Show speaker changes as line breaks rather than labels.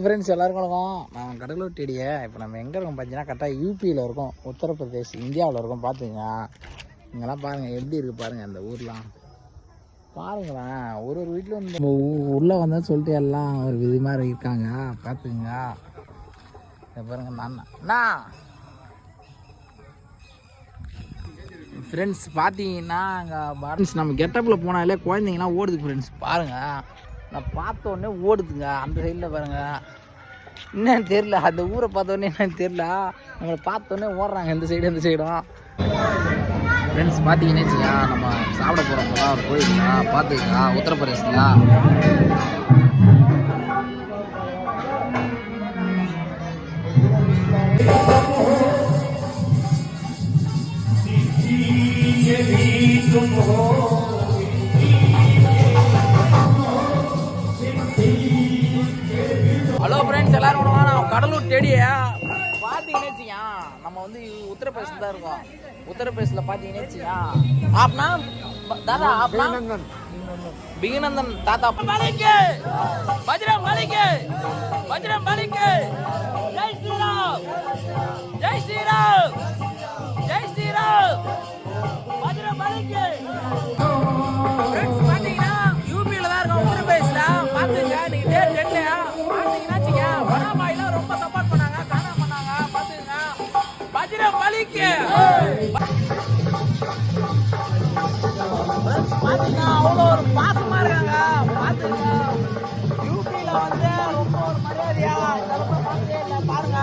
Friends எல்லாருக்கும் வணக்கம். நான் கடலூர் டேடியை இப்போ நம்ம எங்கே இருக்கோம் பார்த்தீங்கன்னா கரெக்டாக யூபியில் இருக்கோம், உத்தரப்பிரதேஷ் இந்தியாவில் இருக்கோம். பார்த்துங்க இங்கெல்லாம் பாருங்கள் எப்படி இருக்குது பாருங்கள். அந்த ஊர்லாம் பாருங்களேன், ஒரு வீட்டில் வந்து உள்ளே வந்தால் சொல்லிட்டு எல்லாம் ஒரு விதி மாதிரி இருக்காங்க. பார்த்துங்க பாருங்க. அண்ணா ஃப்ரெண்ட்ஸ் பார்த்தீங்கன்னா அங்கே பாரன்ஸ் நம்ம கெட்டப்பில் போனாலே குழந்தைங்கலாம் ஓடுது ஃப்ரெண்ட்ஸ். பாருங்கள், நான் பார்த்த உடனே ஓடுதுங்க. அந்த சைடில் பாருங்கள், என்னன்னு தெரியல, அந்த ஊரை பார்த்தோன்னே என்னன்னு தெரியல, நம்மளை பார்த்தோன்னே ஓடுறாங்க இந்த சைடு அந்த சைடும். ஃப்ரெண்ட்ஸ் பார்த்தீங்கன்னு வச்சுக்கா, நம்ம சாப்பிட போகிறோம்லாம் ஒரு கோயிலுங்களா பார்த்துக்கா உத்தரப்பிரதேசத்தில். ஹலோ ஃப்ரெண்ட்ஸ் எல்லாரும் கூட நான் கடலூர் டேடியை பார்த்தீங்கன்னு வச்சுக்கா, நம்ம வந்து உத்தரப்பிரதேசம் தான் இருக்கோம். உத்தரப்பிரதேசில் பார்த்தீங்கன்னு வச்சுக்கா, आपना दादा आपना बिगनंदन दादा बजरंग के जय श्री राम जय श्री राम जय श्री राम बजरंग के फ्रेंड्स பாத்தீங்கன்னா யூபில தான் இருக்கோம், உத்தரப்பிரதேசில. பாத்துங்க நீங்க டேட் டெட்லயா பாத்தீங்கன்னா வச்சுங்க, வராபாயில ரொம்ப சப்போர்ட் பண்ணாங்க, காணா பண்ணாங்க. பாத்துங்க பஜ்ரங் பலிக்கு பாத்தீங்க அவ்வளோ ஒரு பாசமா இருக்காங்க. பாத்துங்க யூபில வந்து ரொம்ப ஒரு மரியாதையா பாருங்க.